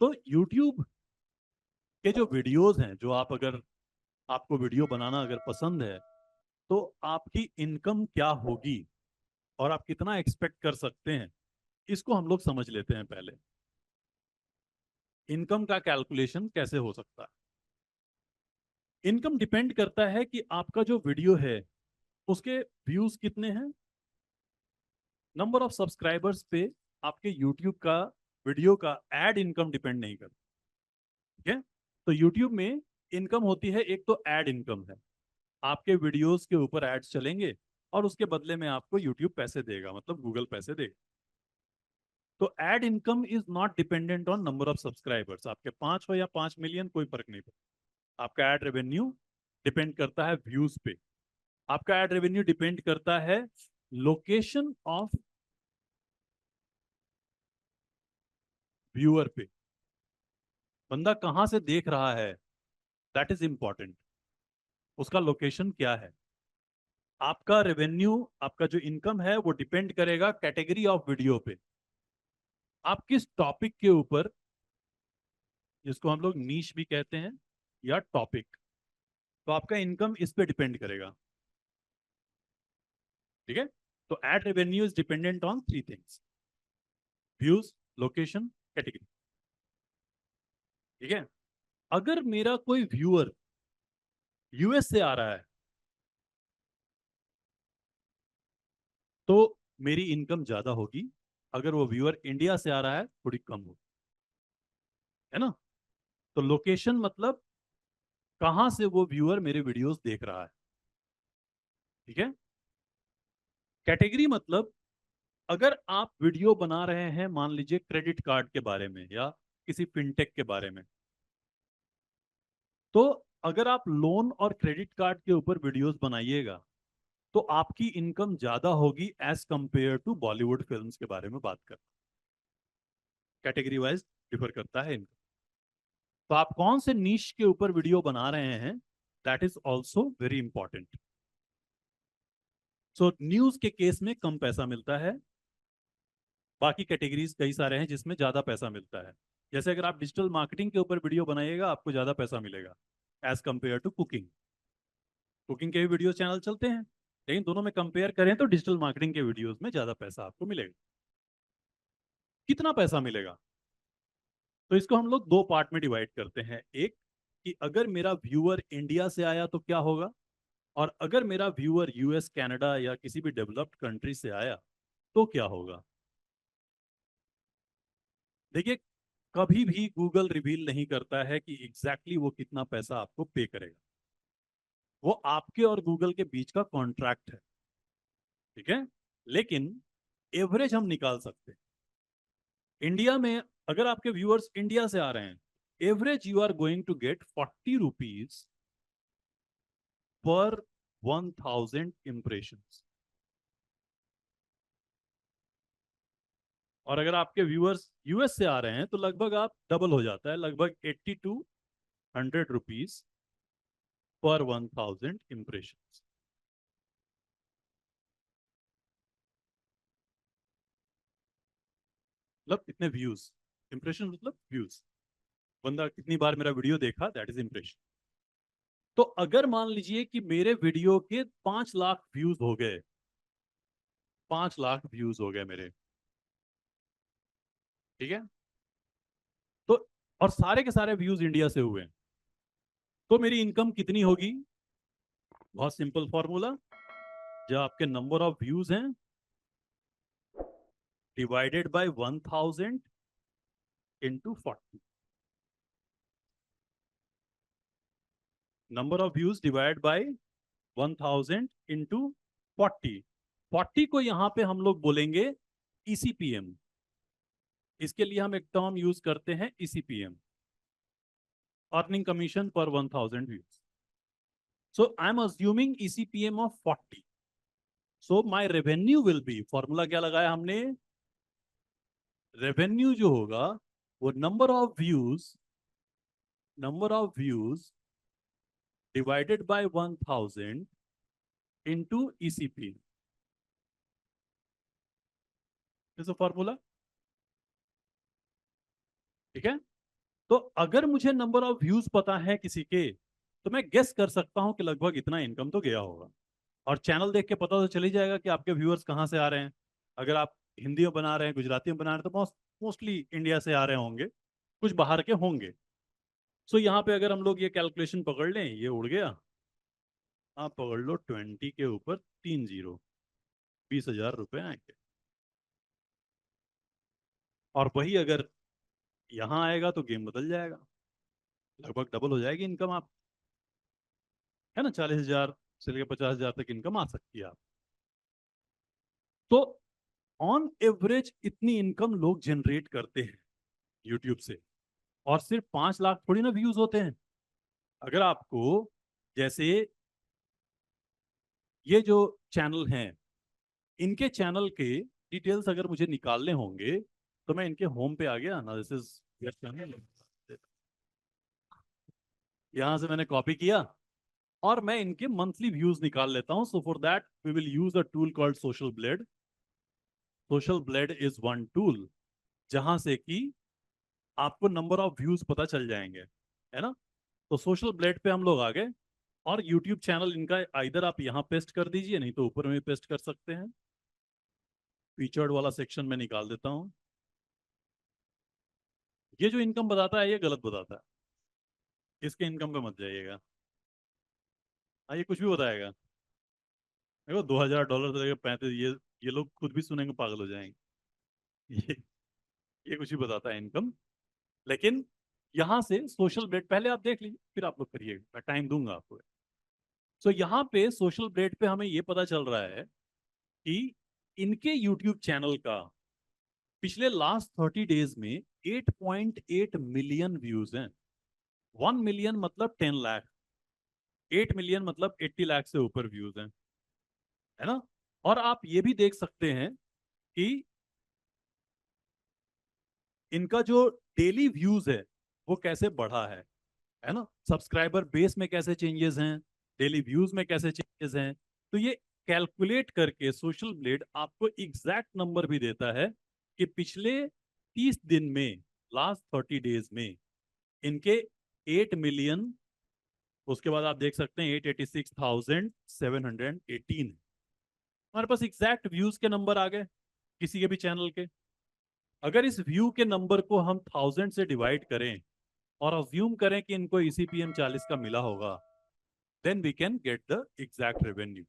तो YouTube के जो वीडियोस हैं, जो आप अगर आपको वीडियो बनाना अगर पसंद है, तो आपकी इनकम क्या होगी और आप कितना एक्सपेक्ट कर सकते हैं, इसको हम लोग समझ लेते हैं पहले। इनकम का कैलकुलेशन कैसे हो सकता है? इनकम डिपेंड करता है कि आपका जो वीडियो है उसके व्यूज कितने हैं, नंबर ऑफ सब्सक्राइबर्स पे आपके यूट्यूब का वीडियो का एड इनकम डिपेंड नहीं करता। ठीक है? तो यूट्यूब में इनकम होती है, एक तो एड इनकम है, आपके वीडियोस के ऊपर एड्स चलेंगे और उसके बदले में आपको यूट्यूब पैसे देगा, मतलब गूगल पैसे देगा। तो ad income is not dependent on number of subscribers, आपके 5 हो या 5 मिलियन, कोई फर्क नहीं पड़ता। आपका एड रेवेन्यू डिपेंड करता है व्यूज पे, आपका एड रेवेन्यू डिपेंड करता है लोकेशन ऑफ व्यूअर पे, बंदा कहां से देख रहा है, दैट इज इंपॉर्टेंट, उसका लोकेशन क्या है। आपका रेवेन्यू, आपका जो इनकम है वो डिपेंड करेगा कैटेगरी ऑफ वीडियो पे, आप किस टॉपिक के ऊपर, जिसको हम लोग नीश भी कहते हैं या टॉपिक, तो आपका इनकम इस पे डिपेंड करेगा। ठीक है? तो ad revenue is dependent on 3 things: views, location, category. ठीक है? अगर मेरा कोई व्यूअर यूएस से आ रहा है तो मेरी इनकम ज्यादा होगी, अगर वो व्यूअर इंडिया से आ रहा है थोड़ी कम होगी। है ना? तो लोकेशन मतलब कहां से वो व्यूअर मेरे वीडियोस देख रहा है। ठीक है? कैटेगरी मतलब अगर आप वीडियो बना रहे हैं, मान लीजिए क्रेडिट कार्ड के बारे में या किसी फिनटेक के बारे में, तो अगर आप लोन और क्रेडिट कार्ड के ऊपर वीडियोस बनाइएगा तो आपकी इनकम ज्यादा होगी as compared to Bollywood films के बारे में बात कर। कैटेगरी वाइज डिफर करता है इनकम। तो आप कौन से नीश के ऊपर वीडियो बना रहे हैं, that is also very important. So news के केस में कम पैसा मिलता है, बाकी कैटेगरीज कई सारे हैं जिसमें ज्यादा पैसा मिलता है। जैसे अगर आप डिजिटल मार्केटिंग के ऊपर वीडियो बनाइएगा आपको ज्यादा पैसा मिलेगा as compared to cooking. Cooking के भी वीडियो चैनल चलते हैं, लेकिन दोनों में कंपेयर करें तो डिजिटल मार्केटिंग के वीडियोस में ज्यादा पैसा आपको मिलेगा। कितना पैसा मिलेगा? तो इसको हम लोग दो पार्ट में डिवाइड करते हैं। एक, कि अगर मेरा व्यूअर इंडिया से आया तो क्या होगा, और अगर मेरा व्यूअर यूएस, कनाडा या किसी भी डेवलप्ड कंट्री से आया तो क्या होगा। देखिए, कभी भी गूगल रिवील नहीं करता है कि एग्जैक्टली वो कितना पैसा आपको पे करेगा, वो आपके और गूगल के बीच का कॉन्ट्रैक्ट है। ठीक है? लेकिन एवरेज हम निकाल सकते हैं। इंडिया में अगर आपके व्यूअर्स इंडिया से आ रहे हैं, average you are going to get 40 rupees पर 1000 इम्प्रेशंस। और अगर आपके व्यूअर्स यूएस से आ रहे हैं तो लगभग आप डबल हो जाता है, लगभग 80 to 100 रुपीज पर 1000 इम्प्रेशंस। मतलब कितने व्यूज, इंप्रेशन मतलब व्यूज, बंदा कितनी बार मेरा वीडियो देखा, दैट इज इंप्रेशन। तो अगर मान लीजिए कि मेरे वीडियो के 5 लाख व्यूज हो गए, 5 लाख व्यूज हो गए मेरे, ठीक है, तो और सारे के सारे व्यूज इंडिया से हुए, तो मेरी इनकम कितनी होगी? बहुत सिंपल फॉर्मूला, जो आपके नंबर ऑफ व्यूज हैं divided by 1000 into 40। Number of views divide by 1000 into 40। 40 को यहां पे हम लोग बोलेंगे ईसीपीएम। इसके लिए हम एक टर्म यूज करते हैं ईसीपीएम, अर्निंग कमीशन पर 1000 views. So I am assuming eCPM of 40। So my revenue will be, formula क्या लगाया हमने, रेवेन्यू जो होगा वो number of views divided by 1000 into ईसीपी, इज अ फॉर्मूला। ठीक है? तो अगर मुझे नंबर ऑफ व्यूज पता है किसी के, तो मैं गेस कर सकता हूं कि लगभग इतना इनकम तो गया होगा। और चैनल देख के पता तो चल ही जाएगा कि आपके व्यूअर्स कहाँ से आ रहे हैं। अगर आप हिंदी में बना रहे हैं, गुजराती में बना रहे हैं, तो मोस्टली इंडिया से आ रहे होंगे, कुछ बाहर के होंगे। सो यहाँ पे अगर हम लोग ये कैलकुलेशन पकड़ लें, ये उड़ गया, आप पकड़ लो 20 के ऊपर 3 जीरो, 20,000 रुपये आएंगे। और वही अगर यहाँ आएगा तो गेम बदल जाएगा, लगभग डबल हो जाएगी इनकम आप, है ना। 40,000 से लेकर 50,000 तक इनकम आ सकती है आप। तो ऑन एवरेज इतनी इनकम लोग जनरेट करते हैं यूट्यूब से। और सिर्फ 5 लाख थोड़ी ना व्यूज होते हैं। अगर आपको, जैसे ये जो चैनल हैं, इनके चैनल के डिटेल्स अगर मुझे निकालने होंगे, तो मैं इनके होम पे आ गया ना, दिस इज योर चैनल, यहां से मैंने कॉपी किया और मैं इनके मंथली व्यूज निकाल लेता हूं। So for that we will use a tool called social blade. Social blade is one tool जहां से कि आपको नंबर ऑफ व्यूज पता चल जाएंगे, है ना। तो सोशल ब्लेड पे हम लोग आ गए। और यूट्यूब चैनल इनका इधर आप यहाँ पेस्ट कर दीजिए, नहीं तो ऊपर में पेस्ट कर सकते हैं। फीचर्ड वाला सेक्शन में निकाल देता हूँ। ये जो इनकम बताता है ये गलत बताता है, इसके इनकम पे मत जाइएगा। हाँ, ये कुछ भी बताएगा। देखो, $2,000 से लेकर 35, ये लोग खुद भी सुनेंगे पागल हो जाएंगे। ये ये कुछ भी बताता है इनकम। लेकिन यहाँ से सोशल ब्लेड पहले आप देख लीजिए, फिर आप लोग करिएगा, मैं टाइम दूंगा आपको। सो यहाँ पे सोशल ब्लेड पे हमें ये पता चल रहा है कि इनके यूट्यूब चैनल का पिछले लास्ट 30 डेज में 8.8 मिलियन व्यूज हैं। 1 मिलियन मतलब 10 लाख, 8 मिलियन मतलब 80 लाख से ऊपर व्यूज हैं, है ना। और आप ये भी देख सकते हैं कि इनका जो डेली व्यूज है वो कैसे बढ़ा है ना। सब्सक्राइबर बेस में कैसे चेंजेस हैं, डेली व्यूज में कैसे चेंजेस हैं। तो ये कैलकुलेट करके सोशल ब्लेड आपको एग्जैक्ट नंबर भी देता है कि पिछले 30 दिन में, लास्ट 30 डेज में इनके 8 मिलियन, उसके बाद आप देख सकते हैं 886,718 हमारे पास एग्जैक्ट व्यूज के नंबर आ गए किसी के भी चैनल के। अगर इस व्यू के नंबर को हम 1000 से डिवाइड करें और अज्यूम करें कि इनको ECPM 40 का मिला होगा, then we can get the exact revenue.